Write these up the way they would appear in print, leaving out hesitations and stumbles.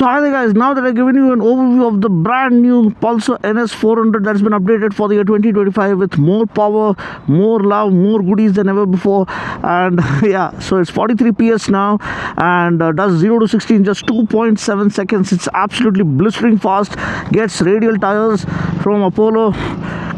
So hi there guys, now that I've given you an overview of the brand new Pulsar NS400 that's been updated for the year 2025 with more power, more love, more goodies than ever before. And yeah, so it's 43 PS now and does 0 to 60 in just 2.7 seconds. It's absolutely blistering fast, gets radial tires from Apollo.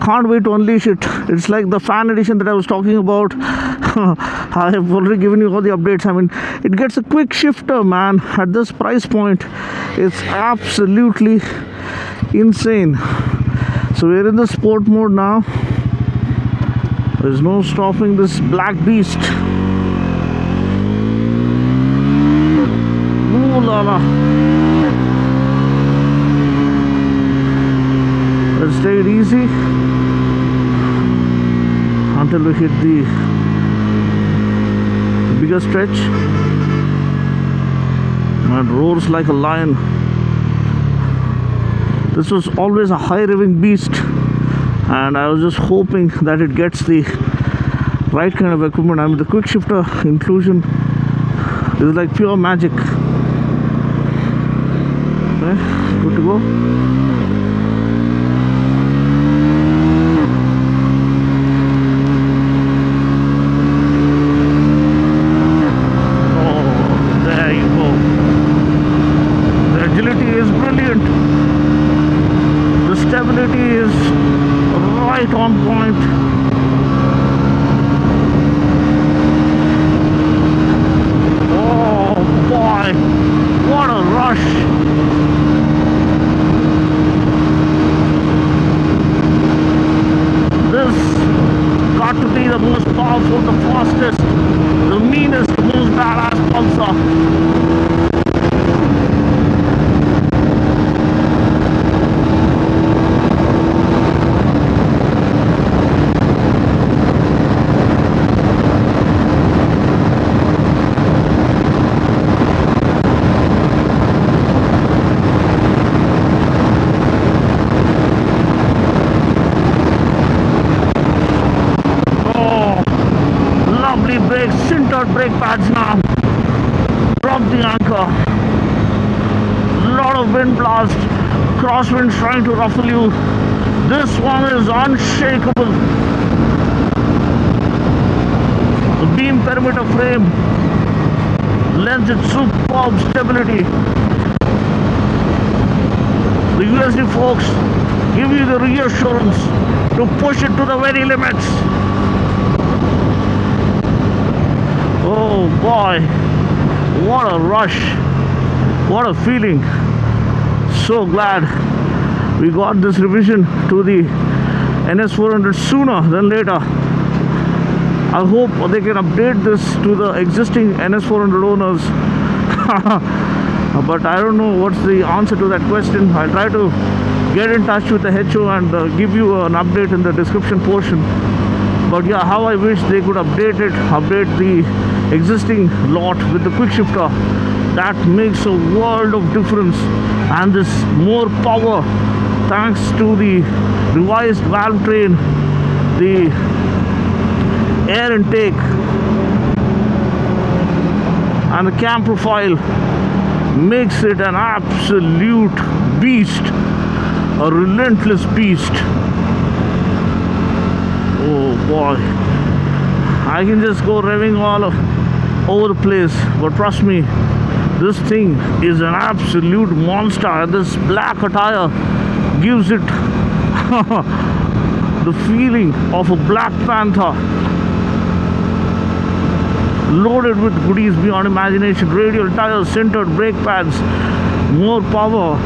Can't wait to unleash it. It's like the fan edition that I was talking about. I have already given you all the updates. I mean, it gets a quick shifter, man. At this price point, it's absolutely insane. So we're in the sport mode now. There's no stopping this black beast. Ooh la la. Let's take it easy until we hit the bigger stretch. And roars like a lion. This was always a high revving beast, and I was just hoping that it gets the right kind of equipment. I mean, the quick shifter inclusion is like pure magic. Okay, good to go. Stability is right on point. Oh boy, what a rush. This got to be the most powerful, the fastest, the meanest, most badass Pulsar. Brakes, sintered brake pads now. Drop the anchor. Lot of wind blast, crosswinds trying to ruffle you. This one is unshakable. The beam perimeter frame lends it superb stability. The USD forks give you the reassurance to push it to the very limits. Oh boy, what a rush, what a feeling. So glad we got this revision to the NS400 sooner than later. I hope they can update this to the existing NS400 owners. But I don't know what's the answer to that question. I'll try to get in touch with the HO and give you an update in the description portion. But yeah, how I wish they could update the existing lot with the quick shifter. That makes a world of difference, and this more power thanks to the revised valve train, the air intake and the cam profile makes it an absolute beast, a relentless beast. Oh boy, I can just go revving all over the place, but trust me, this thing is an absolute monster, and this black attire gives it the feeling of a Black Panther, loaded with goodies beyond imagination. Radial tires, sintered brake pads, more power,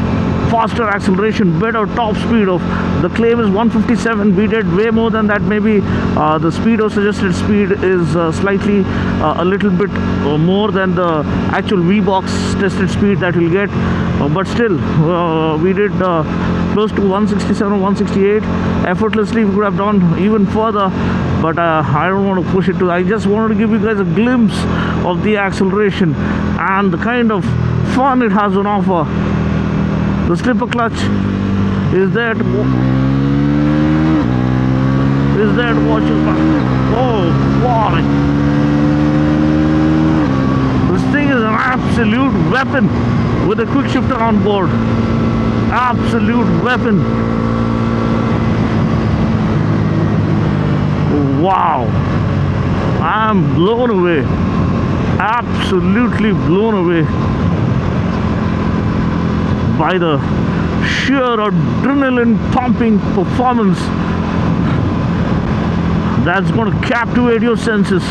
faster acceleration, better top speed. Of the claim is 157. We did way more than that. Maybe the speed or suggested speed is slightly a little bit more than the actual V-Box tested speed that you'll get, but still we did close to 167 or 168 effortlessly. We could have done even further, but I don't want to push it to. I just wanted to give you guys a glimpse of the acceleration and the kind of fun it has on offer. The slipper clutch is there to watch you back. Oh boy, this thing is an absolute weapon. with a quick shifter on board. Absolute weapon. Wow, I'm blown away, absolutely blown away by the sheer adrenaline pumping performance that's going to captivate your senses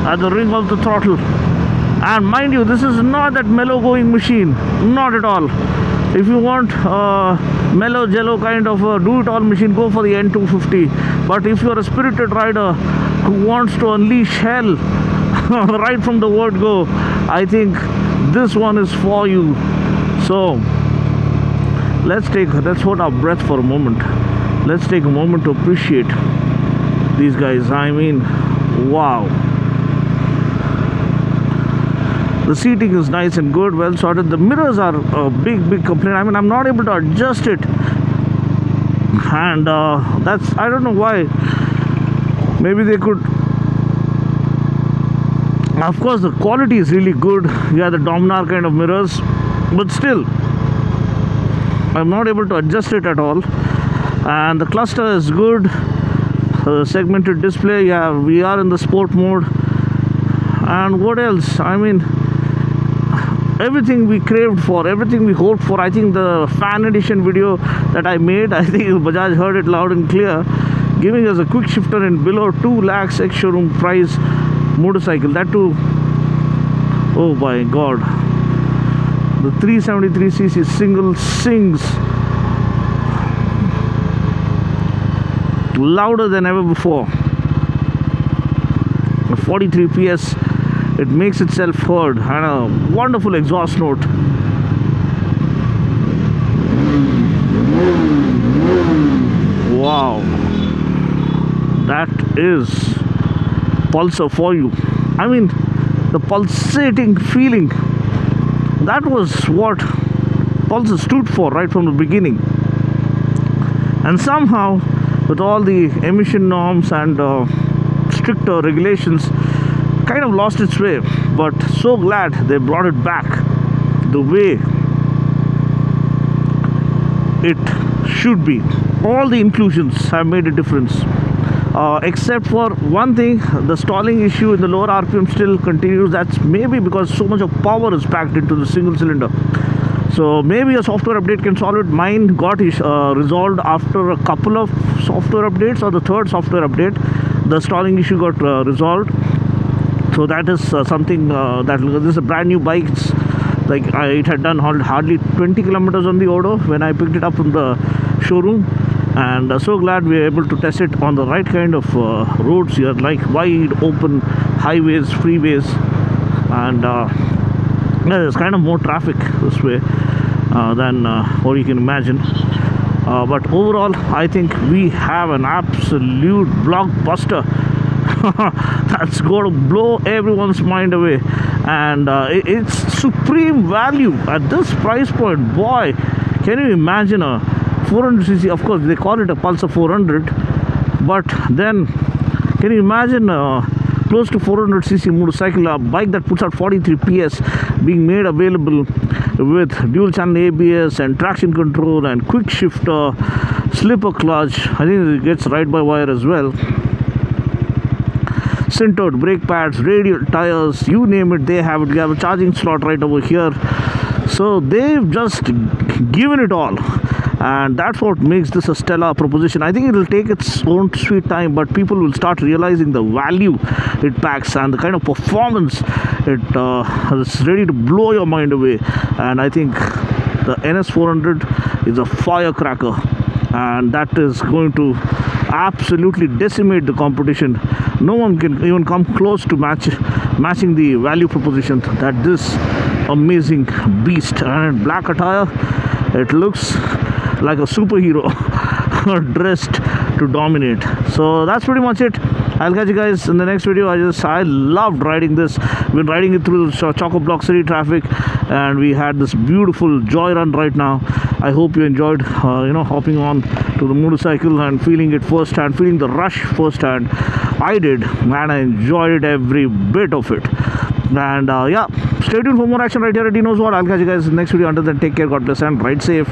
at the ring of the throttle. And mind you, this is not that mellow going machine, not at all. If you want mellow jello kind of a do-it-all machine, go for the N250. But if you're a spirited rider who wants to unleash hell right from the word go, I think this one is for you. So let's hold our breath for a moment. Let's take a moment to appreciate these guys. I mean, wow. The seating is nice and good, well sorted. The mirrors are a big complaint. I mean, I'm not able to adjust it, and that's, I don't know why. Maybe they could. Of course, the quality is really good. Yeah, the Dominar kind of mirrors, but still, I'm not able to adjust it at all. And the cluster is good. Segmented display. Yeah, we are in the sport mode. And what else? I mean, everything we craved for, everything we hoped for. I think the fan edition video that I made, I think Bajaj heard it loud and clear, giving us a quick shifter in below 2 lakhs ex-showroom price motorcycle. That too, oh my god, the 373cc single sings louder than ever before. 43 PS, it makes itself heard, and a wonderful exhaust note. Wow, that is Pulsar for you. I mean, the pulsating feeling, that was what Pulsar stood for right from the beginning. And somehow, with all the emission norms and stricter regulations, kind of lost its way. But so glad they brought it back the way it should be. All the inclusions have made a difference, except for one thing, the stalling issue in the lower RPM still continues. That's maybe because so much of power is packed into the single cylinder. So maybe a software update can solve it. Mine got resolved after a couple of software updates, or the third software update. The stalling issue got resolved. So that is something that this is a brand new bike. It's like it had done hardly 20 kilometers on the Odo when I picked it up from the showroom, and so glad we were able to test it on the right kind of roads here, like wide open highways, freeways, and yeah, there's kind of more traffic this way than what you can imagine. But overall, I think we have an absolute blockbuster that's going to blow everyone's mind away. And it's supreme value at this price point. Boy, can you imagine a 400cc? Of course, they call it a Pulsar 400, but then can you imagine close to 400cc motorcycle, a bike that puts out 43 PS, being made available with dual channel ABS and traction control and quick shifter, slipper clutch. I think it gets ride by wire as well. Sintered brake pads, radial tires, you name it, they have it. We have a charging slot right over here. So they've just given it all, and that's what makes this a stellar proposition. I think it will take its own sweet time, but people will start realizing the value it packs and the kind of performance it is ready to blow your mind away. And I think the NS400 is a firecracker, and that is going to absolutely decimate the competition. No one can even come close to matching the value proposition that this amazing beast. And in black attire, it looks like a superhero dressed to dominate. So that's pretty much it. I'll catch you guys in the next video. I loved riding this. Been riding it through chock-a-block city traffic, and we had this beautiful joy run right now. I hope you enjoyed hopping on to the motorcycle and feeling it firsthand, feeling the rush firsthand. I did, and I enjoyed every bit of it. And yeah, stay tuned for more action right here at Knows What. I'll catch you guys next video. Until then, take care, God bless, and ride safe.